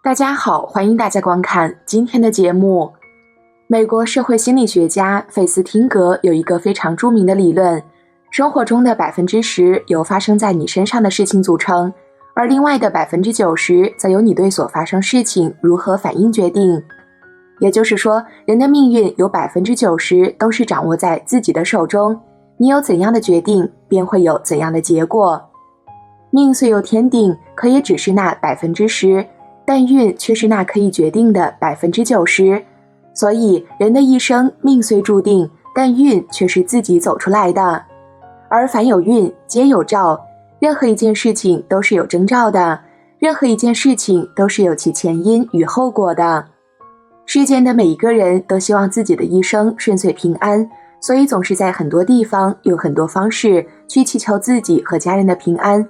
大家好，欢迎大家观看今天的节目。美国社会心理学家费斯汀格有一个非常著名的理论，生活中的10%由发生在你身上的事情组成，而另外的90%则由你对所发生事情如何反应决定。也就是说，人的命运有90%都是掌握在自己的手中，你有怎样的决定，便会有怎样的结果。命虽有天定，可也只是那10%，但运却是那可以决定的90%。所以人的一生命虽注定，但运却是自己走出来的。而凡有运，皆有兆，任何一件事情都是有征兆的，任何一件事情都是有其前因与后果的。世间的每一个人都希望自己的一生顺遂平安，所以总是在很多地方用很多方式去祈求自己和家人的平安。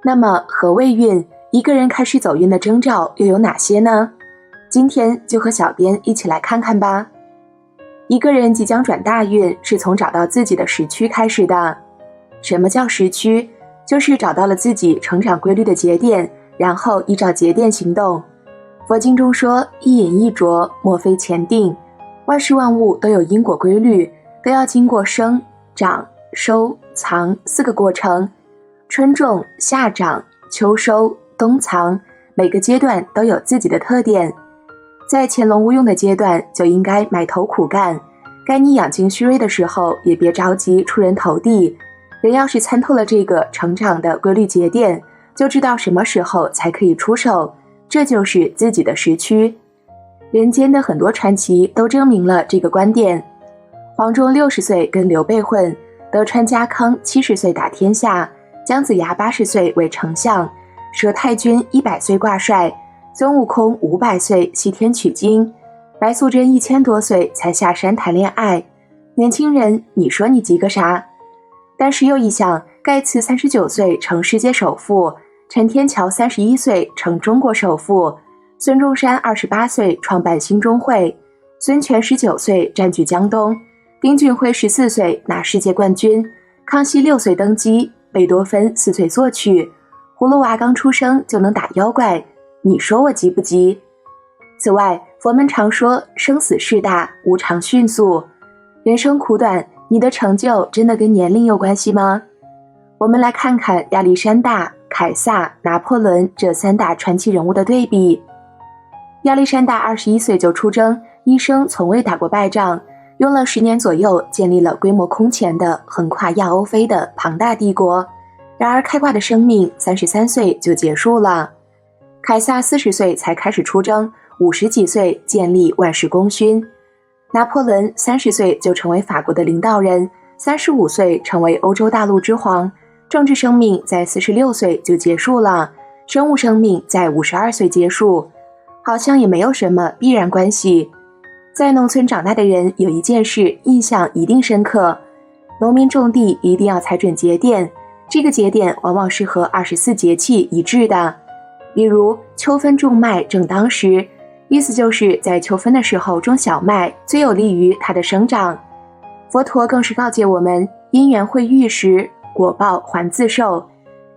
那么何谓运？一个人开始走运的征兆又有哪些呢？今天就和小编一起来看看吧。一个人即将转大运，是从找到自己的时区开始的。什么叫时区？就是找到了自己成长规律的节点，然后依照节点行动。佛经中说，一饮一啄，莫非前定。万事万物都有因果规律，都要经过生、长、收、藏4个过程。春种、夏长、秋收、冬藏，每个阶段都有自己的特点。在潜龙勿用的阶段，就应该埋头苦干，该你养精蓄锐的时候，也别着急出人头地。人要是参透了这个成长的规律节点，就知道什么时候才可以出手，这就是自己的时区。人间的很多传奇都证明了这个观点。黄忠60岁跟刘备混，德川家康70岁打天下，姜子牙80岁为丞相，佘太君100岁挂帅，孙悟空500岁西天取经，白素贞1000多岁才下山谈恋爱。年轻人，你说你急个啥？但是又一想，盖茨39岁成世界首富，陈天桥31岁成中国首富，孙中山28岁创办兴中会，孙权19岁占据江东，丁俊晖14岁拿世界冠军，康熙6岁登基，贝多芬4岁作曲，葫芦娃刚出生就能打妖怪，你说我急不急？此外，佛门常说生死事大，无常迅速，人生苦短，你的成就真的跟年龄有关系吗？我们来看看亚历山大、凯撒、拿破仑这3大传奇人物的对比。亚历山大21岁就出征，一生从未打过败仗，用了10年左右建立了规模空前的横跨亚欧非的庞大帝国。然而开挂的生命33岁就结束了。凯撒40岁才开始出征，50几岁建立万世功勋。拿破仑30岁就成为法国的领导人，35岁成为欧洲大陆之皇，政治生命在46岁就结束了，生物生命在52岁结束，好像也没有什么必然关系。在农村长大的人有一件事印象一定深刻，农民种地一定要踩准节点，这个节点往往是和24节气一致的。比如秋分种麦正当时，意思就是在秋分的时候种小麦最有利于它的生长。佛陀更是告诫我们，因缘会遇时，果报还自受。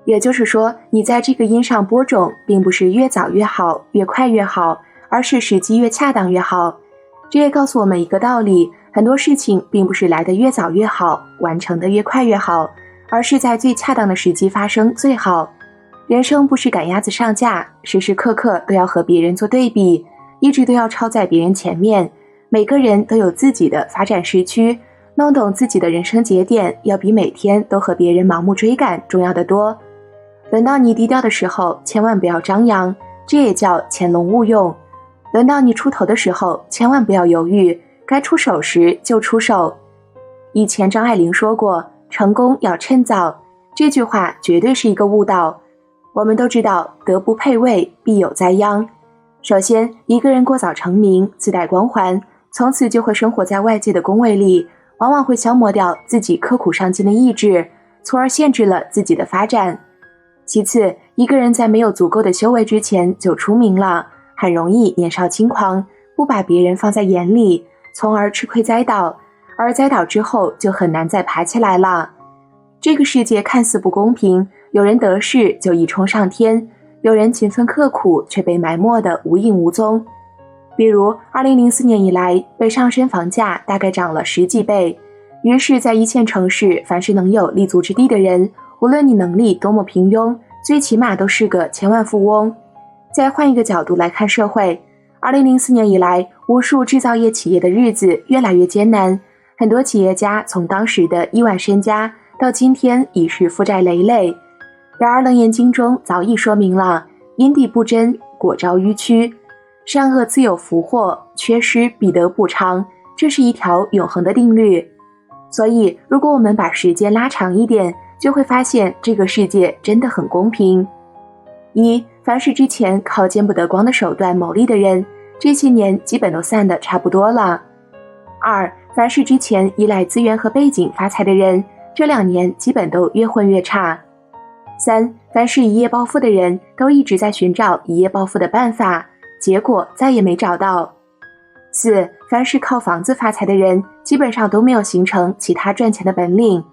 也就是说，你在这个因上播种，并不是越早越好，越快越好，而是时机越恰当越好。这也告诉我们一个道理，很多事情并不是来得越早越好，完成得越快越好，而是在最恰当的时机发生最好。人生不是赶鸭子上架，时时刻刻都要和别人做对比，一直都要超在别人前面。每个人都有自己的发展时区，弄懂自己的人生节点，要比每天都和别人盲目追赶重要得多。轮到你低调的时候，千万不要张扬，这也叫潜龙勿用。轮到你出头的时候，千万不要犹豫，该出手时就出手。以前张爱玲说过，成功要趁早，这句话绝对是一个误导。我们都知道，德不配位，必有灾殃。首先，一个人过早成名，自带光环，从此就会生活在外界的恭维里，往往会消磨掉自己刻苦上进的意志，从而限制了自己的发展。其次，一个人在没有足够的修为之前就出名了，很容易年少轻狂，不把别人放在眼里，从而吃亏栽倒，而栽倒之后就很难再爬起来了。这个世界看似不公平，有人得势就一冲上天，有人勤奋刻苦却被埋没得无影无踪。比如2004年以来，北上深房价大概涨了10几倍，于是在一线城市，凡是能有立足之地的人，无论你能力多么平庸，最起码都是个千万富翁。再换一个角度来看社会，2004年以来，无数制造业企业的日子越来越艰难，很多企业家从当时的亿万身家到今天已是负债累累。然而楞严经中早已说明了，因地不真，果招迂曲，善恶自有福祸，缺失必得补偿，这是一条永恒的定律。所以如果我们把时间拉长一点，就会发现这个世界真的很公平。一，凡是之前靠见不得光的手段牟利的人，这些年基本都散得差不多了。二，凡是之前依赖资源和背景发财的人，这2年基本都越混越差。三，凡是一夜暴富的人，都一直在寻找一夜暴富的办法，结果再也没找到。四，凡是靠房子发财的人，基本上都没有形成其他赚钱的本领。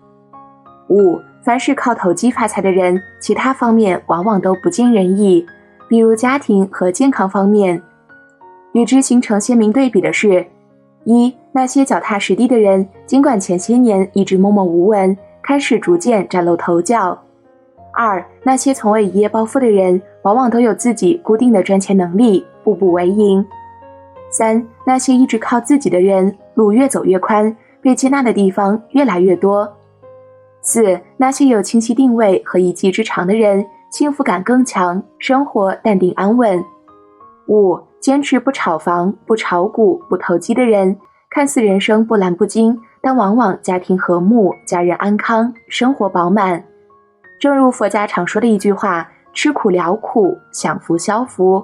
五，凡是靠投机发财的人，其他方面往往都不尽人意，比如家庭和健康方面。与之形成鲜明对比的是，一，那些脚踏实地的人，尽管前些年一直默默无闻，开始逐渐崭露头角。二，那些从未一夜暴富的人，往往都有自己固定的赚钱能力，步步为营。三，那些一直靠自己的人，路越走越宽，被接纳的地方越来越多。四，那些有清晰定位和一技之长的人，幸福感更强，生活淡定安稳。五，坚持不炒房、不炒股、不投机的人，看似人生波澜不惊，但往往家庭和睦，家人安康，生活饱满。正如佛家常说的一句话，吃苦了苦，享福消福。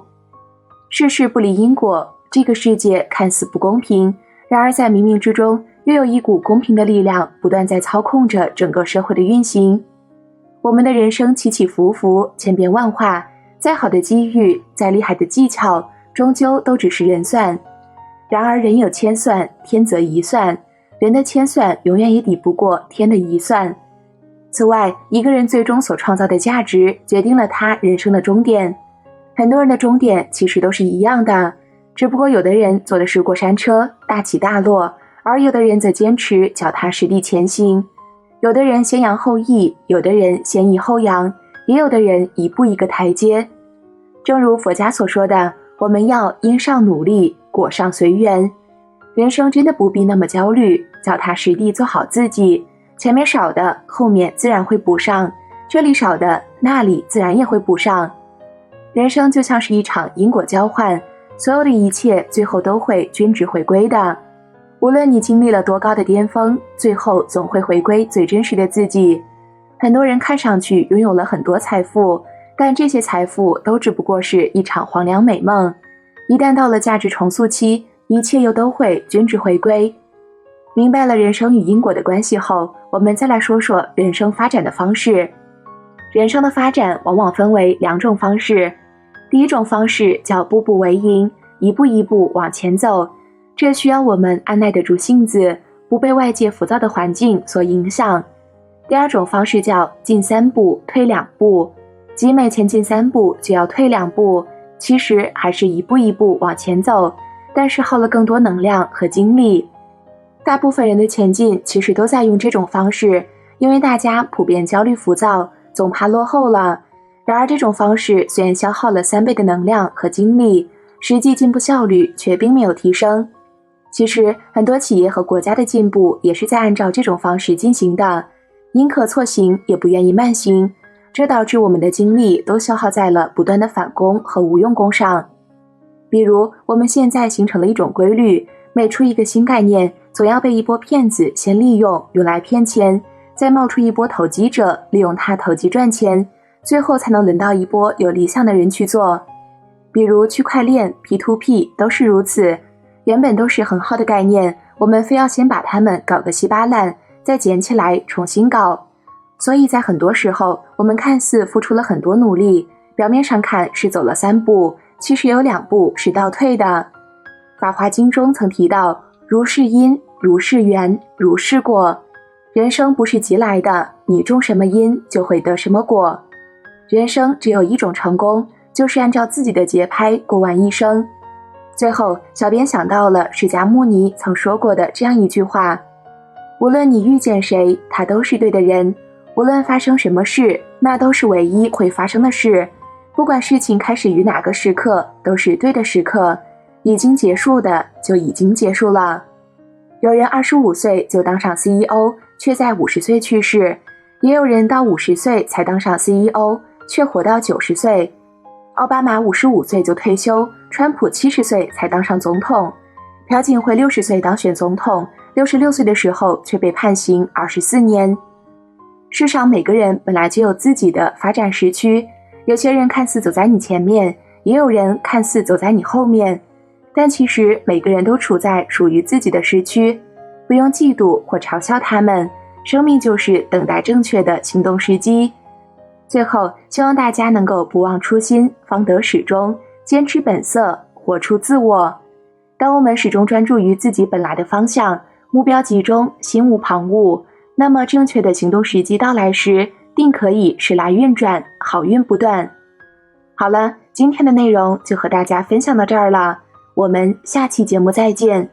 世事不离因果，这个世界看似不公平，然而在冥冥之中，又有一股公平的力量不断在操控着整个社会的运行。我们的人生起起伏伏，千变万化，再好的机遇，再厉害的技巧，终究都只是人算。然而人有千算，天则一算，人的千算永远也抵不过天的一算。此外，一个人最终所创造的价值，决定了他人生的终点。很多人的终点其实都是一样的，只不过有的人坐的是过山车，大起大落，而有的人则坚持脚踏实地前行。有的人先扬后抑，有的人先抑后扬，也有的人一步一个台阶。正如佛家所说的，我们要因上努力，果上随缘。人生真的不必那么焦虑，脚踏实地做好自己，前面少的，后面自然会补上，这里少的，那里自然也会补上。人生就像是一场因果交换，所有的一切最后都会均值回归的。无论你经历了多高的巅峰，最后总会回归最真实的自己。很多人看上去拥有了很多财富，但这些财富都只不过是一场黄粱美梦。一旦到了价值重塑期，一切又都会均值回归。明白了人生与因果的关系后，我们再来说说人生发展的方式。人生的发展往往分为2种方式。第一种方式叫步步为营，一步一步往前走，这需要我们按耐得住性子，不被外界浮躁的环境所影响。第二种方式叫进3步退2步，即每前进3步就要退2步，其实还是一步一步往前走，但是耗了更多能量和精力。大部分人的前进其实都在用这种方式，因为大家普遍焦虑浮躁，总怕落后了。然而这种方式虽然消耗了3倍的能量和精力，实际进步效率却并没有提升。其实很多企业和国家的进步也是在按照这种方式进行的，宁可错行也不愿意慢行，这导致我们的精力都消耗在了不断的返工和无用功上。比如我们现在形成了一种规律，每出一个新概念，总要被一波骗子先利用，用来骗钱，再冒出一波投机者，利用它投机赚钱，最后才能轮到一波有理想的人去做。比如区块链、P2P 都是如此，原本都是很好的概念，我们非要先把它们搞个稀巴烂，再捡起来重新搞。所以在很多时候，我们看似付出了很多努力，表面上看是走了3步，其实有2步是倒退的。法华经中曾提到，如是因，如是缘，如是果。人生不是急来的，你种什么因就会得什么果。人生只有一种成功，就是按照自己的节拍过完一生。最后，小编想到了释迦牟尼曾说过的这样一句话：无论你遇见谁，他都是对的人；无论发生什么事，那都是唯一会发生的事。不管事情开始于哪个时刻，都是对的时刻。已经结束的就已经结束了。有人25岁就当上 CEO， 却在50岁去世；也有人到50岁才当上 CEO， 却活到90岁。奥巴马55岁就退休，川普70岁才当上总统，朴槿惠60岁当选总统，66岁的时候却被判刑24年。世上每个人本来就有自己的发展时区，有些人看似走在你前面，也有人看似走在你后面，但其实每个人都处在属于自己的时区，不用嫉妒或嘲笑他们，生命就是等待正确的行动时机。最后，希望大家能够不忘初心，方得始终，坚持本色，活出自我。当我们始终专注于自己本来的方向，目标集中，心无旁骛，那么正确的行动时机到来时，定可以时来运转，好运不断。好了，今天的内容就和大家分享到这儿了，我们下期节目再见。